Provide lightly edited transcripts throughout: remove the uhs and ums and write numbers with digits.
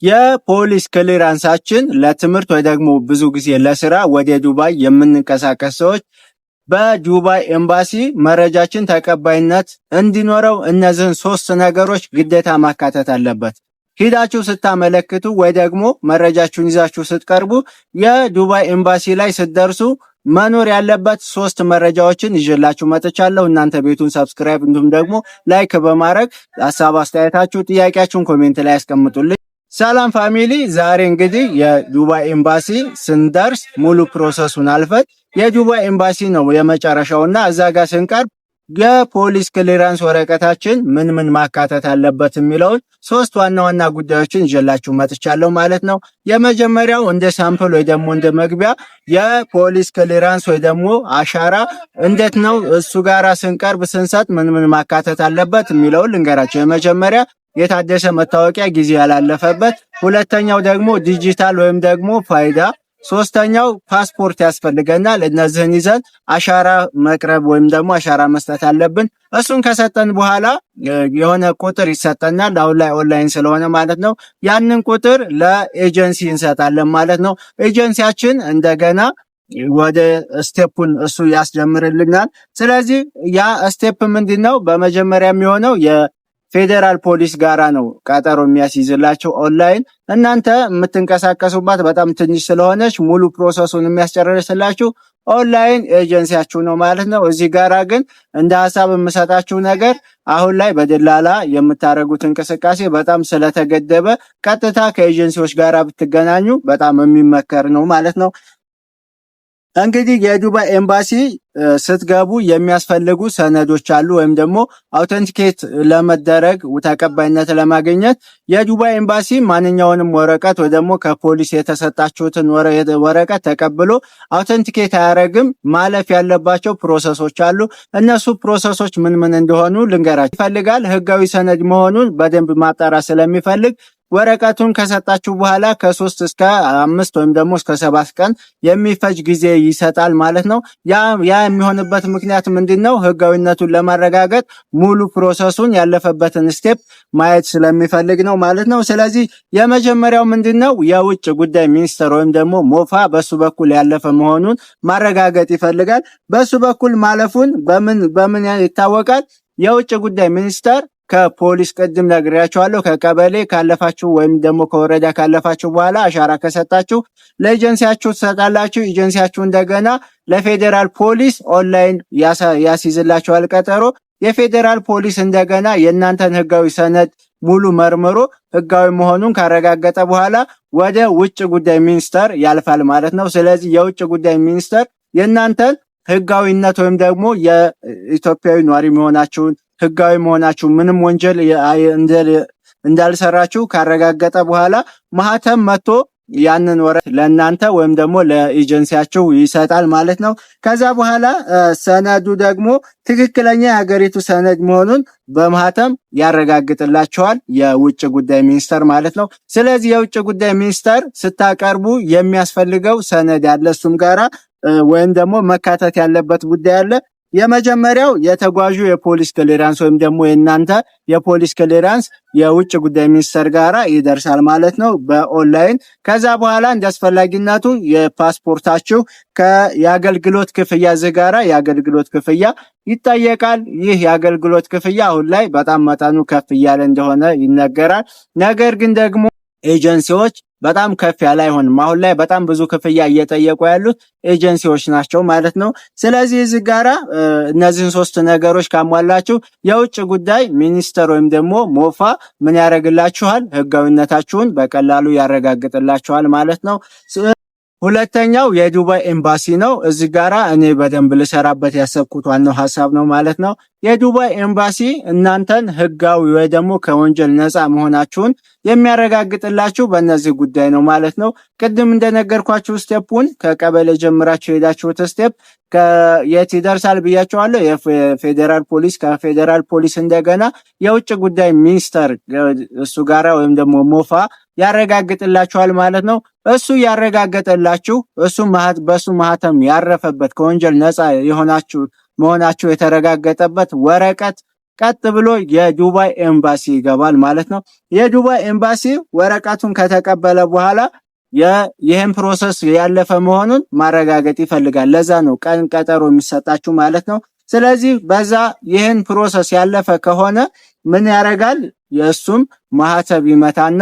የፖሊስ ክሊራንሳችን ለትምህርት ወይ ደግሞ ብዙ ጊዜ ለስራ ወደ ዱባይ የምንንቀሳቀስ ሰዎች በዱባይ ኤምባሲ መረጃችን ተቀባይነት እንዲኖረው እነዚህን 3 ነገሮች ግዴታ ማካተት አለበት። ሂዳችሁ ስታመለክቱ ወይ ደግሞ መረጃችሁን ይዛችሁ ስትቀርቡ የዱባይ ኤምባሲ ላይ ስትደርሱ መኖር ያለበት 3 መረጃዎችን ይዤላችሁ መጥቻለሁ። እናንተ ቤቱን ሰብስክራይብ እንዲሁም ደግሞ ላይክ በማድረግ ሐሳብ አስተያየታችሁ፣ ጥያቄያችሁን ኮሜንት ላይ ያስቀምጡልኝ። ሰላም ፋሚሊ፣ ዛሬ እንግዲህ የዱባይ ኤምባሲ ስንደርስ ሙሉ ፕሮሰሱን አልፈን የዱባይ ኤምባሲ ነው የመጨረሻውና እዛ ጋር ስንቀርብ የፖሊስ ክሊራንስ ወረቀታችን ምን ማካተት አለበት የሚለውን 3 ዋና ጉዳዮችን ይዤላችሁ መጥቻለሁ ማለት ነው። የመጀመሪያው እንደ ሳምፕል ወይ ደግሞ እንደ መግቢያ የፖሊስ ክሊራንስ ወይ ደግሞ አሻራ እንዴት ነው እሱ ጋራ ስንቀርብ ስንሰጥ ምን ማካተት አለበት የሚለውን ልንገራችሁ። የመጀመሪያ የታደሰ መታወቂያ ጊዜ ያላለፈበት፣ ሁለተኛው ደግሞ ዲጂታል ወይም ደግሞ ፋይዳ፣ ሶስተኛው ፓስፖርት ያስፈልገናል። እነዚህን ይዘን አሻራ መቅረብ ወይም ደግሞ አሻራ መስጠት አለብን። እሱን ከሰጠን በኋላ የሆነ ቁጥር ይሰጠናል። አሁን ላይ ኦንላይን ስለሆነ ማለት ነው። ያንን ቁጥር ለኤጀንሲ እንሰጣለን ማለት ነው። ኤጀንሲያችን እንደገና ወደ ስቴፑን እሱ ያስጀምርልናል። ስለዚህ ያ ስቴፕ ምንድነው? በመጀመሪያ የሚሆነው ፌዴራል ፖሊስ ጋራ ነው ቀጠሮ የሚያስይዝላችሁ ኦንላይን። እናንተ የምትንቀሳቀሱባት በጣም ትንሽ ስለሆነች ሙሉ ፕሮሰሱን የሚያስጨርስላችሁ ኦንላይን ኤጀንሲያችሁ ነው ማለት ነው። እዚህ ጋራ ግን እንደ ሐሳብ የምሰጣችሁ ነገር አሁን ላይ በደላላ የምታደርጉት እንቅስቃሴ በጣም ስለተገደበ ቀጥታ ከኤጀንሲዎች ጋራ ብትገናኙ በጣም የሚመከር ነው ማለት ነው። እንግዲህ የዱባይ ኤምባሲ ስትገቡ የሚያስፈልጉ ሰነዶች አሉ። ወይም ደግሞ አውተንቲኬት ለመደረግ ተቀባይነት ለማግኘት የዱባይ ኤምባሲ ማንኛውንም ወረቀት ወይ ደግሞ ከፖሊስ የተሰጣችሁትን ወረቀት ተቀብሎ አውተንቲኬት አያደርግም። ማለፍ ያለባቸው ፕሮሰሶች አሉ። እነሱ ፕሮሰሶች ምን እንደሆኑ ልንገራችሁ ይፈልጋል። ህጋዊ ሰነድ መሆኑን በደንብ ማጣራት ስለሚፈልግ ወረቀቱን ከሰጣችሁ በኋላ ከ3 እስከ 5 ወይም ደግሞ እስከ 7 ቀን የሚፈጅ ጊዜ ይሰጣል ማለት ነው። ያ የሚሆንበት ምክንያት ምንድነው? ህጋዊነቱን ለማረጋገጥ ሙሉ ፕሮሰሱን ያለፈበትን ስቴፕ ማየት ስለሚፈልግ ነው ማለት ነው። ስለዚህ የመጀመሪያው ምንድነው? የውጭ ጉዳይ ሚኒስቴር ወይም ደግሞ ሞፋ በሱ በኩል ያለፈ መሆኑን ማረጋገጥ ይፈልጋል። በሱ በኩል ማለፉን በምን ይታወቃል? የውጭ ጉዳይ ሚኒስቴር ከፖሊስ ቅድም ነግሬያችኋለሁ። ከቀበሌ ካለፋችሁ ወይም ደግሞ ከወረዳ ካለፋችሁ በኋላ አሻራ ከሰጣችሁ ለኤጀንሲያችሁ ትሰጣላችሁ። ኤጀንሲያችሁ እንደገና ለፌዴራል ፖሊስ ኦንላይን ያስይዝላችኋል ቀጠሮ። የፌዴራል ፖሊስ እንደገና የእናንተን ህጋዊ ሰነድ ሙሉ መርምሮ ህጋዊ መሆኑን ካረጋገጠ በኋላ ወደ ውጭ ጉዳይ ሚኒስቴር ያልፋል ማለት ነው። ስለዚህ የውጭ ጉዳይ ሚኒስቴር የእናንተን ህጋዊነት ወይም ደግሞ የኢትዮጵያዊ ኗሪ መሆናችሁን ህጋዊ መሆናችሁ ምንም ወንጀል እንዳልሰራችሁ ካረጋገጠ በኋላ ማህተም መጥቶ ያንን ወረቀት ለእናንተ ወይም ደግሞ ለኤጀንሲያችሁ ይሰጣል ማለት ነው። ከዛ በኋላ ሰነዱ ደግሞ ትክክለኛ የሀገሪቱ ሰነድ መሆኑን በማህተም ያረጋግጥላችኋል የውጭ ጉዳይ ሚኒስቴር ማለት ነው። ስለዚህ የውጭ ጉዳይ ሚኒስቴር ስታቀርቡ የሚያስፈልገው ሰነድ ያለ እሱም ጋራ ወይም ደግሞ መካተት ያለበት ጉዳይ አለ። የመጀመሪያው የተጓዡ የፖሊስ ክሊራንስ ወይም ደግሞ የእናንተ የፖሊስ ክሊራንስ የውጭ ጉዳይ ሚኒስቴር ጋራ ይደርሳል ማለት ነው በኦንላይን። ከዛ በኋላ እንደአስፈላጊነቱ የፓስፖርታችሁ የአገልግሎት ክፍያ ጋራ የአገልግሎት ክፍያ ይጠየቃል። ይህ የአገልግሎት ክፍያ አሁን ላይ በጣም መጠኑ ከፍ እያለ እንደሆነ ይነገራል። ነገር ግን ደግሞ ኤጀንሲዎች በጣም ከፍ ያለ አይሆንም። አሁን ላይ በጣም ብዙ ክፍያ እየጠየቁ ያሉት ኤጀንሲዎች ናቸው ማለት ነው። ስለዚህ እዚህ ጋራ እነዚህን 3 ነገሮች ካሟላችሁ የውጭ ጉዳይ ሚኒስቴር ወይም ደግሞ ሞፋ ምን ያደርግላችኋል? ህጋዊነታችሁን በቀላሉ ያረጋግጥላችኋል ማለት ነው። ሁለተኛው የዱባይ ኤምባሲ ነው። እዚህ ጋራ እኔ በደንብ ልሰራበት ያሰብኩት ዋናው ሐሳብ ነው ማለት ነው። የዱባይ ኤምባሲ እናንተን ህጋዊ ወይ ደግሞ ከወንጀል ነፃ መሆናችሁን የሚያረጋግጥላችሁ በእነዚህ ጉዳይ ነው ማለት ነው። ቅድም እንደነገርኳችሁ ስቴፑን ከቀበሌ ጀምራችሁ ሄዳችሁት ስቴፕ የት ይደርሳል ብያችኋለሁ። የፌዴራል ፖሊስ፣ ከፌዴራል ፖሊስ እንደገና የውጭ ጉዳይ ሚኒስቴር እሱ ጋራ ወይም ደግሞ ሞፋ ያረጋግጥላችኋል ማለት ነው። እሱ ያረጋገጠላችሁ በሱ ማህተም ያረፈበት ከወንጀል ነፃ የሆናችሁ መሆናችሁ የተረጋገጠበት ወረቀት ቀጥ ብሎ የዱባይ ኤምባሲ ይገባል ማለት ነው። የዱባይ ኤምባሲ ወረቀቱን ከተቀበለ በኋላ ይህን ፕሮሰስ ያለፈ መሆኑን ማረጋገጥ ይፈልጋል። ለዛ ነው ቀን ቀጠሮ የሚሰጣችሁ ማለት ነው። ስለዚህ በዛ ይህን ፕሮሰስ ያለፈ ከሆነ ምን ያደርጋል? የእሱም ማህተብ ይመታና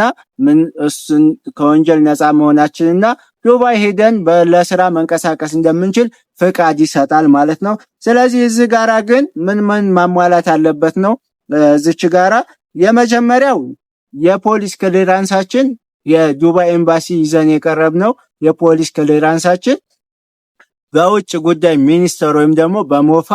እሱን ከወንጀል ነፃ መሆናችንና ዱባይ ሄደን ለስራ መንቀሳቀስ እንደምንችል ፍቃድ ይሰጣል ማለት ነው። ስለዚህ እዚህ ጋራ ግን ምን ማሟላት አለበት ነው? እዚች ጋራ የመጀመሪያው የፖሊስ ክሊራንሳችን የዱባይ ኤምባሲ ይዘን የቀረብነው የፖሊስ ክሊራንሳችን በውጭ ጉዳይ ሚኒስቴር ወይም ደግሞ በሞፋ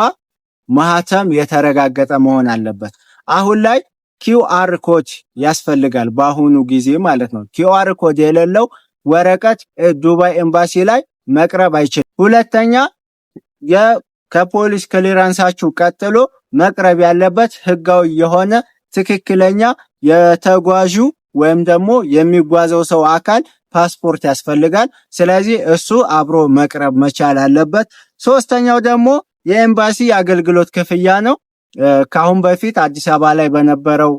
ማህተም የተረጋገጠ መሆን አለበት። አሁን ላይ ኪውአር ኮድ ያስፈልጋል በአሁኑ ጊዜ ማለት ነው። ኪውአር ኮድ የሌለው ወረቀት ዱባይ ኤምባሲ ላይ መቅረብ አይችልም። ሁለተኛ ከፖሊስ ክሊራንሳችሁ ቀጥሎ መቅረብ ያለበት ህጋዊ የሆነ ትክክለኛ የተጓዡ ወይም ደግሞ የሚጓዘው ሰው አካል ፓስፖርት ያስፈልጋል። ስለዚህ እሱ አብሮ መቅረብ መቻል አለበት። ሶስተኛው ደግሞ የኤምባሲ አገልግሎት ክፍያ ነው። ካሁን በፊት አዲስ አበባ ላይ በነበረው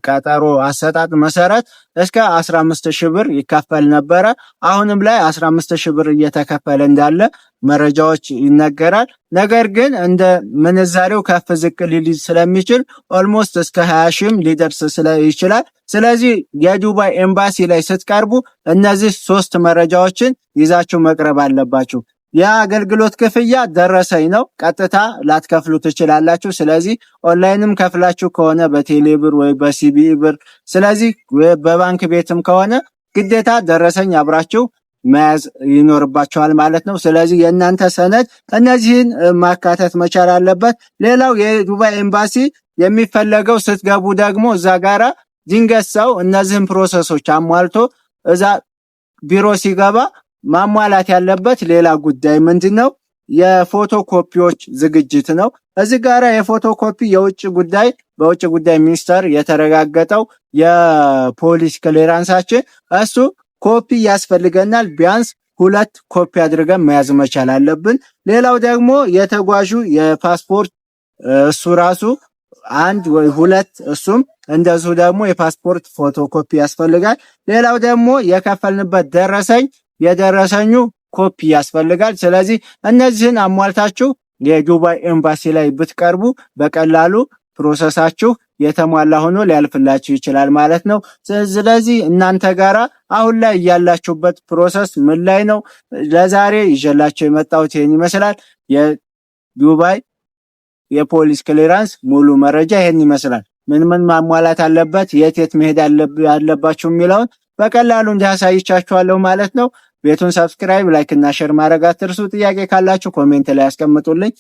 ቀጠሮ አሰጣጥ መሰረት እስከ 15000 ብር ይከፈል ነበረ። አሁንም ላይ 15000 ብር እየተከፈለ እንዳለ መረጃዎች ይነገራል። ነገር ግን እንደ ምንዛሬው ከፍ ዝቅ ሊል ስለሚችል ኦልሞስት እስከ 20000 ሊደርስ ይችላል። ስለዚህ የዱባይ ኤምባሲ ላይ ስትቀርቡ እነዚህ 3 መረጃዎችን ይዛችሁ መቅረብ አለባችሁ። የአገልግሎት ክፍያ ደረሰኝ ነው። ቀጥታ ላትከፍሉ ትችላላችሁ። ስለዚህ ኦንላይንም ከፍላችሁ ከሆነ በቴሌ ብር ወይ በሲቢኢ ብር፣ ስለዚህ በባንክ ቤትም ከሆነ ግዴታ ደረሰኝ አብራችሁ መያዝ ይኖርባችኋል ማለት ነው። ስለዚህ የእናንተ ሰነድ እነዚህን ማካተት መቻል አለበት። ሌላው የዱባይ ኤምባሲ የሚፈለገው ስትገቡ ደግሞ እዛ ጋራ ድንገት ሰው እነዚህን ፕሮሰሶች አሟልቶ እዛ ቢሮ ሲገባ ማሟላት ያለበት ሌላ ጉዳይ ምንድነው? የፎቶ ኮፒዎች ዝግጅት ነው። እዚህ ጋራ የፎቶ ኮፒ በውጭ ጉዳይ ሚኒስቴር የተረጋገጠው የፖሊስ ክሊራንሳችን እሱ ኮፒ ያስፈልገናል። ቢያንስ 2 ኮፒ አድርገን መያዝ መቻል አለብን። ሌላው ደግሞ የተጓዡ የፓስፖርት እሱ ራሱ 1 ወይ 2 እሱም እንደዚሁ ደግሞ የፓስፖርት ፎቶ ኮፒ ያስፈልጋል። ሌላው ደግሞ የከፈልንበት የደረሰኙ ኮፒ ያስፈልጋል። ስለዚህ እነዚህን አሟልታችሁ የዱባይ ኤምባሲ ላይ ብትቀርቡ በቀላሉ ፕሮሰሳችሁ የተሟላ ሆኖ ሊያልፍላችሁ ይችላል ማለት ነው። ስለዚህ እናንተ ጋራ አሁን ላይ ያላችሁበት ፕሮሰስ ምን ላይ ነው? ለዛሬ ይዤላችሁ የመጣሁት ይሄን ይመስላል። የዱባይ የፖሊስ ክሊራንስ ሙሉ መረጃ ይሄን ይመስላል። ምን ማሟላት አለበት፣ የት መሄድ ያለባችሁ የሚለውን በቀላሉ እንዲያሳይቻችኋለሁ ማለት ነው። ቤቱን ሰብስክራይብ፣ ላይክ እና ሼር ማድረግ አትርሱ። ጥያቄ ካላችሁ ኮሜንት ላይ አስቀምጡልኝ።